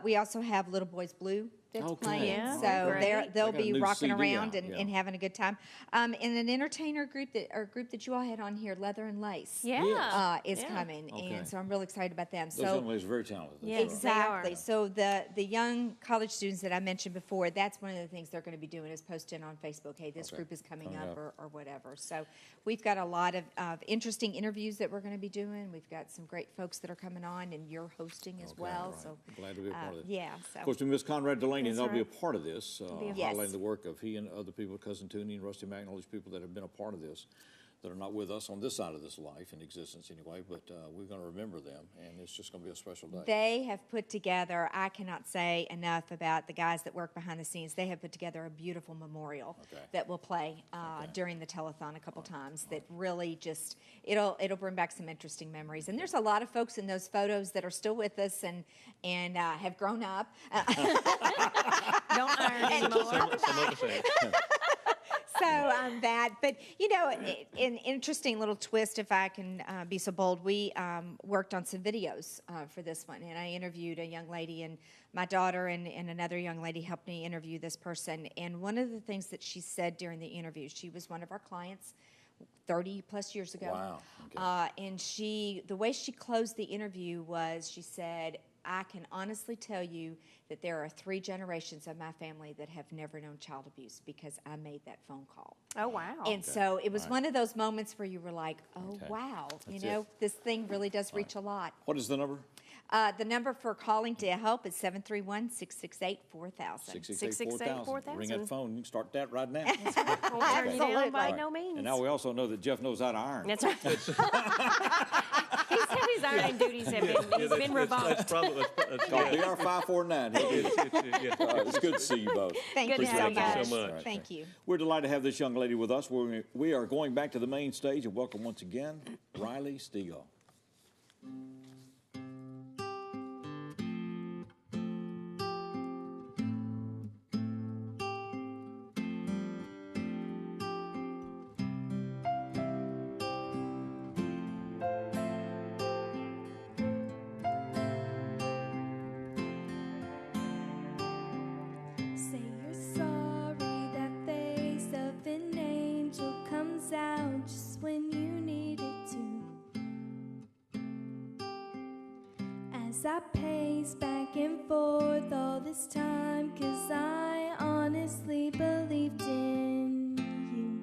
We also have Little Boys Blue that's playing, Yeah, so great. they'll They got a be new rocking CD around out, and having a good time. And an entertainer group that you all had on here, Leather and Lace, is coming, and so I'm really excited about them. Those young ladies are very talented. Yes, Exactly. they are. So the young college students that I mentioned before, that's one of the things they're going to be doing is posting on Facebook, hey, this group is coming up or whatever. So we've got a lot of interesting interviews that we're going to be doing. We've got some great folks that are coming on, and you're hosting as well. Right. So Glad to be a part of it. Yeah. So. Of course, we miss Conrad Delaney, and That's they'll be a right. part of this, Yes. highlighting the work of he and other people, Cousin Tooney and Rusty Mack, and all these people that have been a part of this, that are not with us on this side of this life in existence anyway, but we're going to remember them, and it's just going to be a special day. They have put together, I cannot say enough about the guys that work behind the scenes. They have put together a beautiful memorial that will play during the telethon a couple times that really just, it'll bring back some interesting memories. And there's a lot of folks in those photos that are still with us and have grown up. Don't iron anymore. So but an interesting little twist, if I can be so bold, we worked on some videos for this one, and I interviewed a young lady, and my daughter and another young lady helped me interview this person, and one of the things that she said during the interview, she was one of our clients 30 plus years ago. Wow. Okay. And the way she closed the interview was, she said, I can honestly tell you that there are 3 generations of my family that have never known child abuse because I made that phone call. Oh, wow. And so it was one of those moments where you were like, oh, wow, this thing really does reach a lot. What is the number? The number for calling to help is 731-668-4000. 668-4000. Ring that phone. You can start that right now. Won't turn you down by no means. And now we also know that Jeff knows how to iron. That's right. His ironing duties have been revoked. That's probably Call BR 549. It's good to see you both. Thank you so much. Right, Thank you. We're delighted to have this young lady with us. We are going back to the main stage and welcome once again Rylee Stegall. Say you're sorry, that face of an angel comes out just when you need it to. As I pace back and forth all this time, 'cause I honestly believed in you.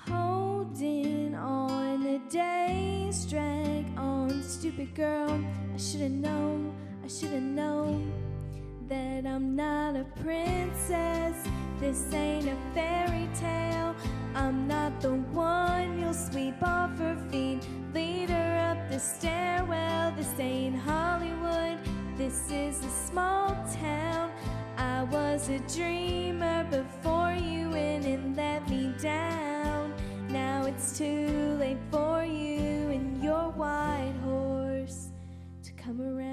Holding on, the days drag on. Stupid girl, I should've known that I'm not a princess. This ain't a fairy tale. I'm not the one you'll sweep off her feet, lead her up the stairwell. This ain't Hollywood, this is a small town. I was a dreamer before you went and let me down. Now it's too late for you and your white horse to come around.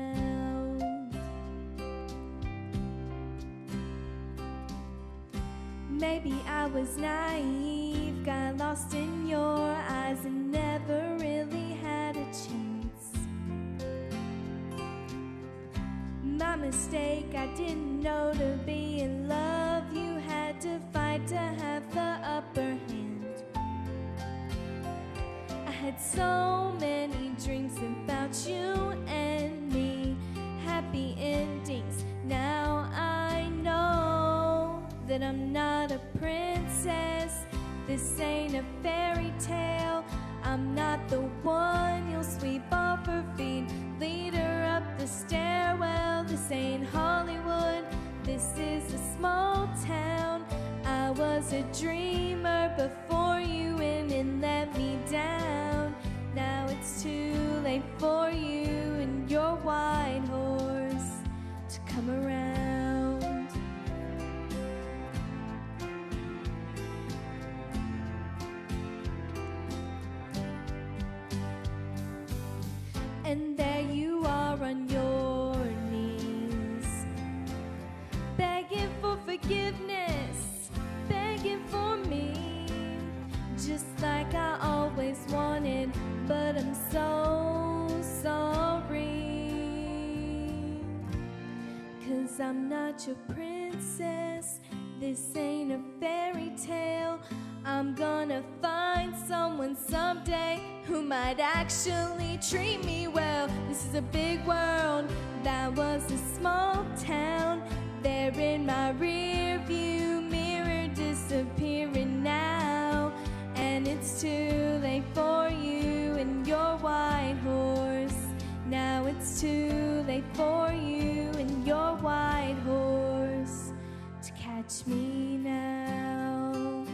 Maybe I was naive, got lost in your eyes and never really had a chance. My mistake, I didn't know to be in love you had to fight to have the upper hand. I had so many dreams about you and me, happy endings. Now I that I'm not a princess. This ain't a fairy tale. I'm not the one you'll sweep off her feet, lead her up the stairwell. This ain't Hollywood, this is a small town. I was a dreamer before you went and let me down. Now it's too late for you and your white horse to come around. And there you are on your knees, begging for forgiveness, begging for me, just like I always wanted, but I'm so sorry. 'Cause I'm not your princess, this ain't a fairy tale. I'm gonna find someone someday who might actually treat me well. This is a big world, that was a small town. They're in my rear view mirror, disappearing now. And it's too late for you and your white horse. Now it's too late for you and your white horse to catch me now.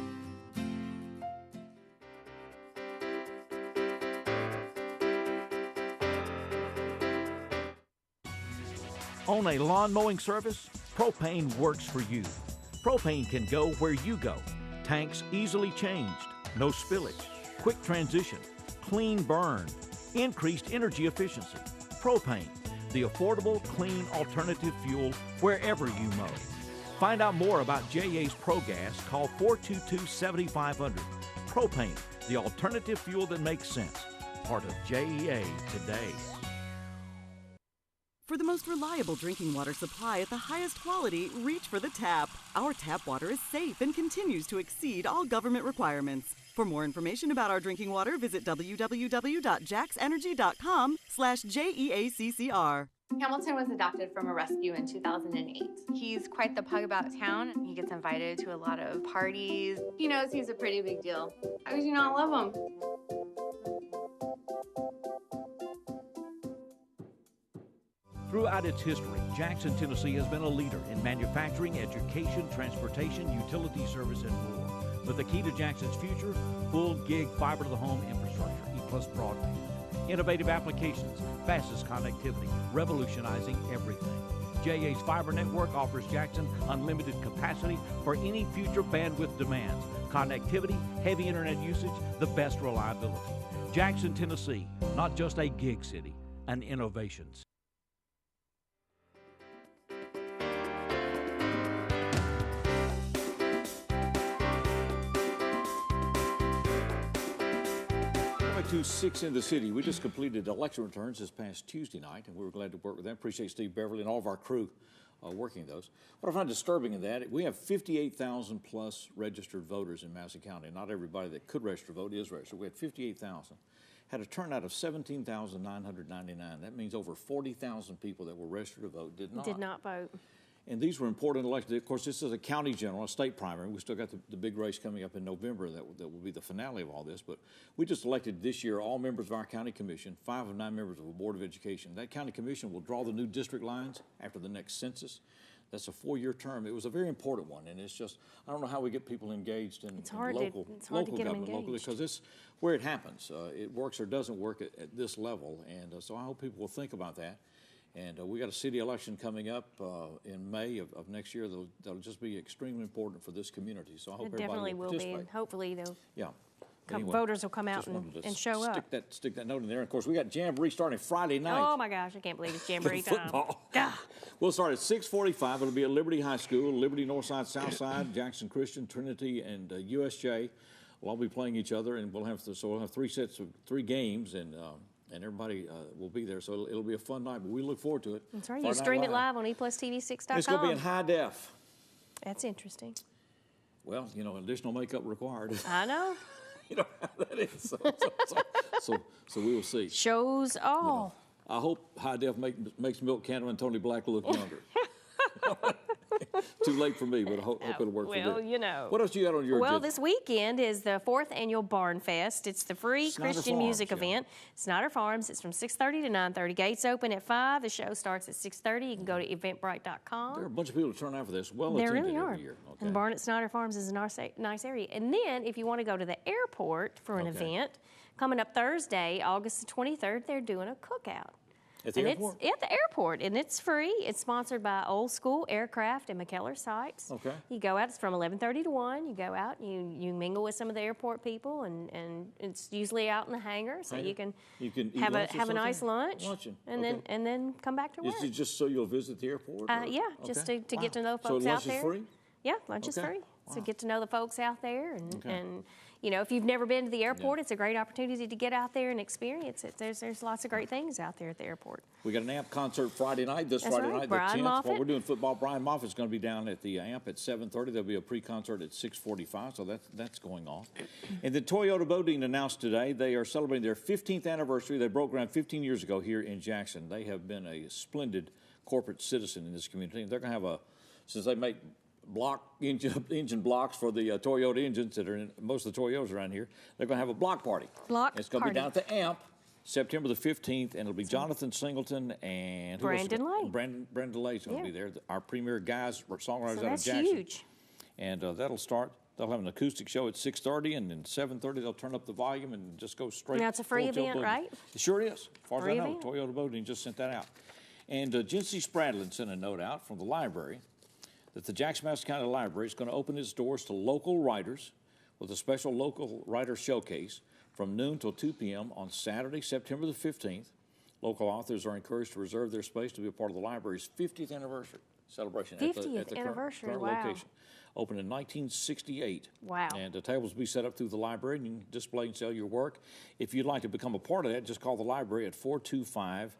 On a lawn mowing service, propane works for you. Propane can go where you go. Tanks easily changed, no spillage, quick transition, clean burn, increased energy efficiency. Propane, the affordable, clean alternative fuel wherever you mow. Find out more about JA's ProGas. Call 422-7500. Propane, the alternative fuel that makes sense. Part of JEA today. For the most reliable drinking water supply at the highest quality, reach for the tap. Our tap water is safe and continues to exceed all government requirements. For more information about our drinking water, visit www.jaxenergy.com/JEACCR. Hamilton was adopted from a rescue in 2008. He's quite the pug about town. He gets invited to a lot of parties. He knows he's a pretty big deal. How could you not love him? Throughout its history, Jackson, Tennessee has been a leader in manufacturing, education, transportation, utility service, and more. But the key to Jackson's future, full gig fiber to the home infrastructure, E+ broadband. Innovative applications, fastest connectivity, revolutionizing everything. JA's fiber network offers Jackson unlimited capacity for any future bandwidth demands. Connectivity, heavy internet usage, the best reliability. Jackson, Tennessee, not just a gig city, an innovation city. To 6 in the city. We just completed election returns this past Tuesday night, and we were glad to work with them. Appreciate Steve Beverly and all of our crew working those. What I find disturbing in that, we have 58,000 plus registered voters in Madison County. Not everybody that could register to vote is registered. We had 58,000. Had a turnout of 17,999. That means over 40,000 people that were registered to vote did not vote. And these were important elections. Of course, this is a county general, a state primary. We still got the big race coming up in November that will be the finale of all this. But we just elected this year all members of our county commission, 5 of 9 members of the Board of Education. That county commission will draw the new district lines after the next census. That's a 4-year term. It was a very important one, and it's just, I don't know how we get people engaged in local government locally, because it's where it happens. It works or doesn't work at this level, and so I hope people will think about that. And we got a city election coming up in May of next year that'll just be extremely important for this community. So I hope everybody will participate. Be, and hopefully they'll. Yeah. Anyway, voters will come out and show up. Stick that note in there. And of course, we got Jamboree starting Friday night. Oh my gosh, I can't believe it's Jamboree time. Football. We'll start at 6:45. It'll be at Liberty High School, Liberty Northside, Southside, Jackson Christian, Trinity, and USJ. We'll all be playing each other, and we'll have 3 sets of 3 games, and everybody will be there. So it'll be a fun night, but we look forward to it. That's right. You stream it live on eplustv6.com. It's going to be in high def. That's interesting. Well, additional makeup required. I know. You know how that is. So we will see. Shows all. I hope high def makes Milt Cannon and Tony Black look younger. too late for me, but I hope it'll work for you. Well, you know. What else you got on your Well, agenda? this weekend is the 4th annual Barn Fest. It's the free Snyder Christian music Farms, yeah. event. Snyder Farms. It's from 6:30 to 9:30. Gates open at 5. The show starts at 6:30. You can go to eventbrite.com. There are a bunch of people who turn out for this. Well They attended really are. every year. Okay. And Barn at Snyder Farms is a nice area. And then, if you want to go to the airport for an event, coming up Thursday, August the 23rd, they're doing a cookout. At the and airport? It's at the airport, and it's free. It's sponsored by Old School Aircraft and McKellar Sites. Okay. You go out, it's from 11:30 to 1. You go out, and you mingle with some of the airport people, and it's usually out in the hangar, so you can eat have lunch or a nice something? lunch, Luncheon, and okay. then come back to work. Is it just so you'll visit the airport? or- Yeah, just Okay. to get to know the So folks lunch out there. is free? Yeah, lunch is Okay. free. So get to know the folks out there, Okay. and you know, if you've never been to the airport, it's a great opportunity to get out there and experience it. There's lots of great things out there at the airport. We got an AMP concert Friday night, this That's Friday right, night, Brian the 10th. Moffitt. While we're doing football, Brian Moffitt's going to be down at the AMP at 7:30. There'll be a pre-concert at 6:45, so that's going on. And the Toyota Bodine announced today they are celebrating their 15th anniversary. They broke ground 15 years ago here in Jackson. They have been a splendid corporate citizen in this community. They're going to have since they make engine blocks for the Toyota engines that are in most of the Toyotas around here, they're going to have a block party. It's going to be down at the AMP September the 15th, and it'll be Jonathan Singleton and Brandon Lay. Brandon Lay's going to be there. Our premier guys, songwriters So out of that's Jackson. huge. And that'll start. They'll have an acoustic show at 6:30, and then 7:30 they'll turn up the volume and just go straight. Now it's a free full tilt event, boogie. right? It sure is. As far Free as I know, event? Toyota Bodine just sent that out. And Jency Spradlin sent a note out from the library that the Jackson-Madison County Library is going to open its doors to local writers with a special local writer showcase from noon till 2 p.m. on Saturday, September the 15th. Local authors are encouraged to reserve their space to be a part of the library's 50th anniversary celebration 50th at the anniversary, current wow. location. Opened in 1968. Wow. And the tables will be set up through the library, and you can display and sell your work. If you'd like to become a part of that, just call the library at 425-8600,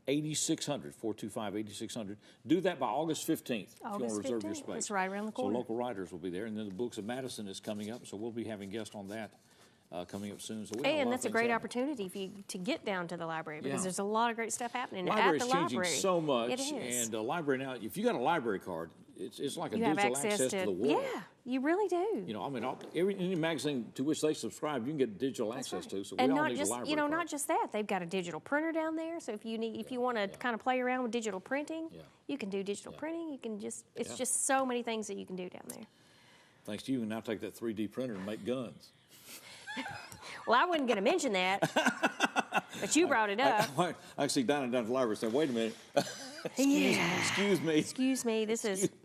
425-8600. Do that by August 15th if you want to reserve your space. It's right around the corner. So local writers will be there. And then the Books of Madison is coming up, so we'll be having guests on that coming up soon. So we have And lot that's of a great things opportunity for you to get down to the library because Yeah. there's a lot of great stuff happening Library's at the changing library. so much, It is. and the library now, if you got a library card, it's like a You have digital access to the world. Yeah, you really do. You know, I mean, any magazine to which they subscribe, you can get digital access to. So And we all not need just a library you know, card. not just that, they've got a digital printer down there. So if you want to kind of play around with digital printing, you can do digital printing. You can just it's just so many things that you can do down there. Thanks to you, and now take that 3D printer and make guns. Well, I wasn't going to mention that, but you brought it up. I see Dinah down at the library saying, "Wait a minute, excuse me, Excuse me,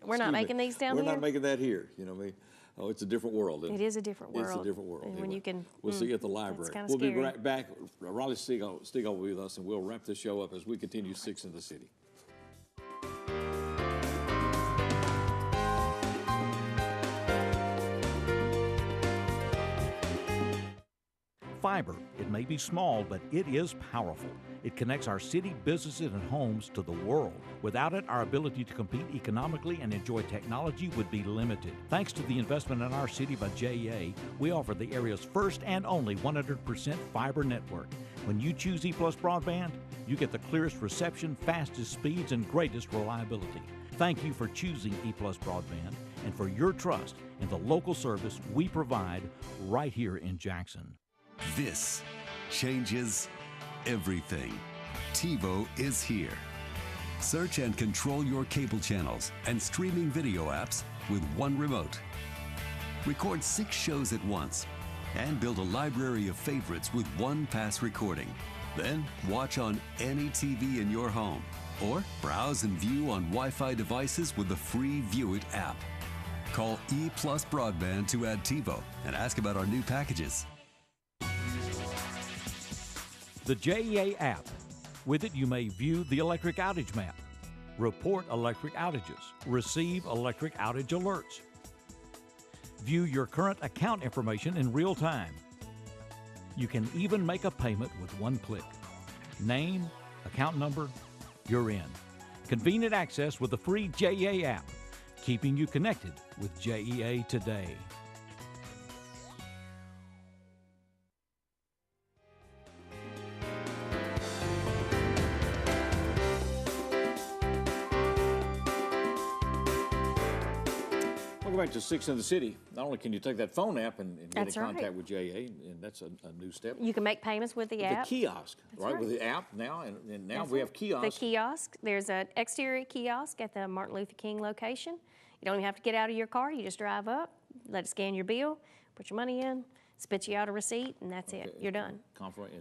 we're not making these down We're here. not making that here." You know what I mean? Oh, it's a different world. It is a different world. It's a different world. And when you can, We'll see you at the library. kinda We'll be scary. right back. Rylee Stegall will be with us, and we'll wrap this show up as we continue Six in the City. Fiber. It may be small, but it is powerful. It connects our city, businesses, and homes to the world. Without it, our ability to compete economically and enjoy technology would be limited. Thanks to the investment in our city by JEA, we offer the area's first and only 100% fiber network. When you choose E+ Broadband, you get the clearest reception, fastest speeds, and greatest reliability. Thank you for choosing E+ Broadband and for your trust in the local service we provide right here in Jackson. This changes everything. TiVo is here. Search and control your cable channels and streaming video apps with one remote. Record 6 shows at once and build a library of favorites with one pass recording. Then watch on any TV in your home or browse and view on Wi-Fi devices with the free View It app. Call E+ Broadband to add TiVo and ask about our new packages. The JEA app. With it, you may view the electric outage map, report electric outages, receive electric outage alerts, view your current account information in real time. You can even make a payment with one click. Name, account number, you're in. Convenient access with the free JEA app, keeping you connected with JEA today. go back to Six in the City, not only can you take that phone app and get That's in contact right. with JA, and that's a new step. You can make payments with the The app. kiosk, That's right? With the app now, and now That's we right. have kiosks. The kiosk. There's an exterior kiosk at the Martin Luther King location. You don't even have to get out of your car. You just drive up, let it scan your bill, put your money in, spit you out a receipt, and that's it. You're done.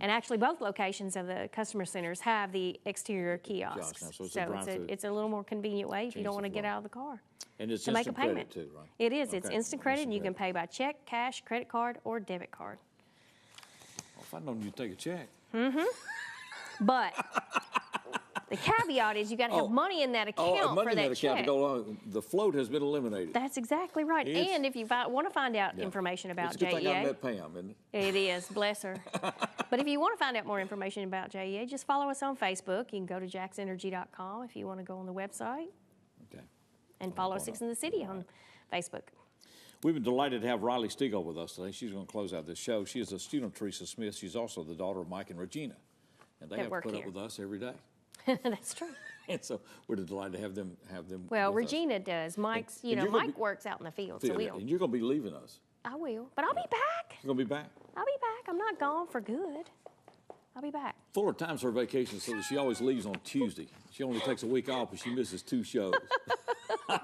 And actually, both locations of the customer centers have the exterior kiosks. Now, so it's a drive-through. it's a little more convenient way if you don't want to get out of the car. And it's to make a instant credit payment. too, right? It is. It's Okay. instant credit, and you can pay by check, cash, credit card, or debit card. Well, if I'd known you'd take a check. But the caveat is you got to have money in that account money for in that account check. to go along. The float has been eliminated. That's exactly right. It's- And if you want to find out information about It's a good thing I JEA, met Pam, isn't it? it is, bless her. But if you want to find out more information about JEA, just follow us on Facebook. You can go to jaxenergy.com if you want to go on the website. Okay. And follow Six in the City on Facebook. We've been delighted to have Rylee Stegall with us today. She's going to close out this show. She is a student of Teresa Smith. She's also the daughter of Mike and Regina. And they That have to work put here. up with us every day. That's true. And so we're delighted to have them Well, with us. Regina does. Mike's, And you're gonna Mike works out in the field, so we don't. And you're going to be leaving us. I will, but I'll be back. You're going to be back. I'll be back. I'm not gone for good. I'll be back. Fuller times her vacation so that she always leaves on Tuesday. She only takes a week off, but she misses 2 shows. I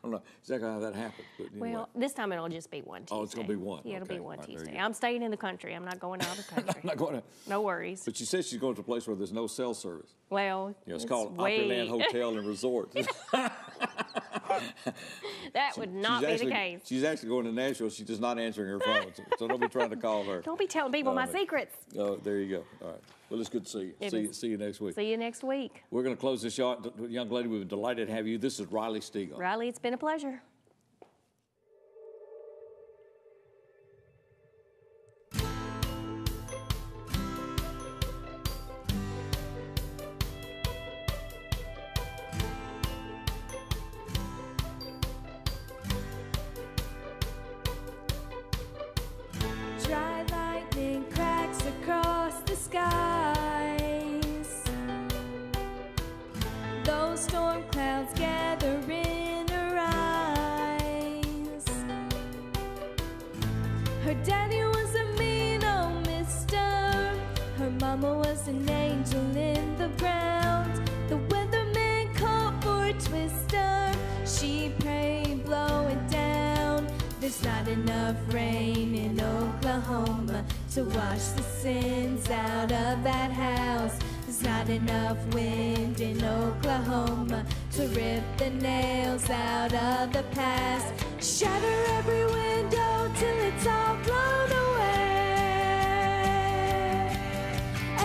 don't know exactly how that happened. But anyway. Well, this time it'll just be one Tuesday. Oh, it's going to be one. Yeah, it'll Okay. be one All right, there you Tuesday. go. I'm staying in the country. I'm not going out of the country. I'm not going to. No worries. But she says she's going to a place where there's no cell service. Well, It's called Opryland Hotel and Resort. That would not be the case. She's actually going to Nashville. She's just not answering her phone. So don't be trying to call her. Don't be telling people my secrets. Oh, there you go. All right. Well, it's good to see you. See you next week. See you next week. We're going to close this show out. Young lady, we've been delighted to have you. This is Rylee Stegall. Rylee, it's been a pleasure. Dry lightning cracks across the skies. Those storm clouds gather in her eyes. Her daddy was a mean old mister. Her mama was an angel in the ground. The weatherman called for a twister. She prayed, blow it down. There's not enough rain in Oklahoma to wash the sins out of that house. There's not enough wind in Oklahoma to rip the nails out of the past. Shatter every window till it's all blown away.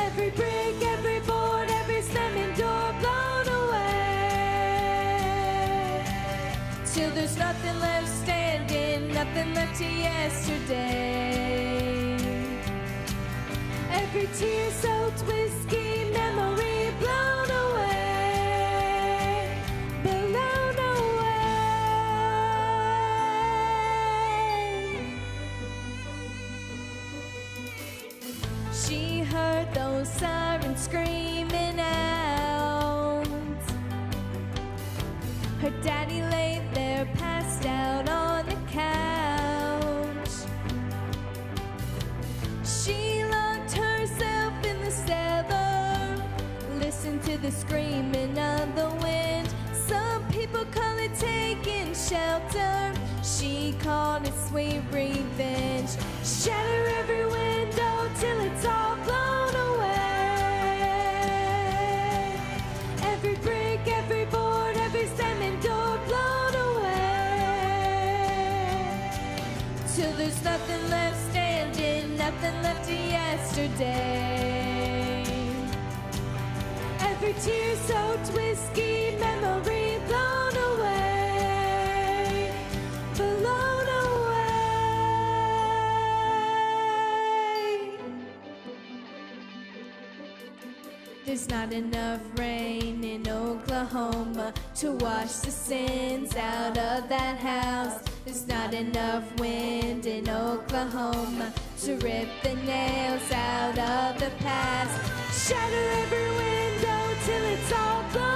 Every brick, every board, every slamming door blown away. Till there's nothing left standing, nothing left to yesterday. Every tear-soaked whiskey memory blown away, blown away. She heard those sirens screaming out. Her daddy lay there passed out on the couch. She locked herself in the cellar, listened to the screaming of the wind. Some people call it taking shelter. She called it sweet revenge. Shatter every window till it's all blown away. Every brick, every board, every slamming door blown away. Till there's nothing left standing, nothing left to yesterday. Every tear-soaked whiskey memory blown away, blown away. There's not enough rain in Oklahoma to wash the sins out of that house. There's not enough wind in Oklahoma to rip the nails out of the past. Shatter every window till it's all blown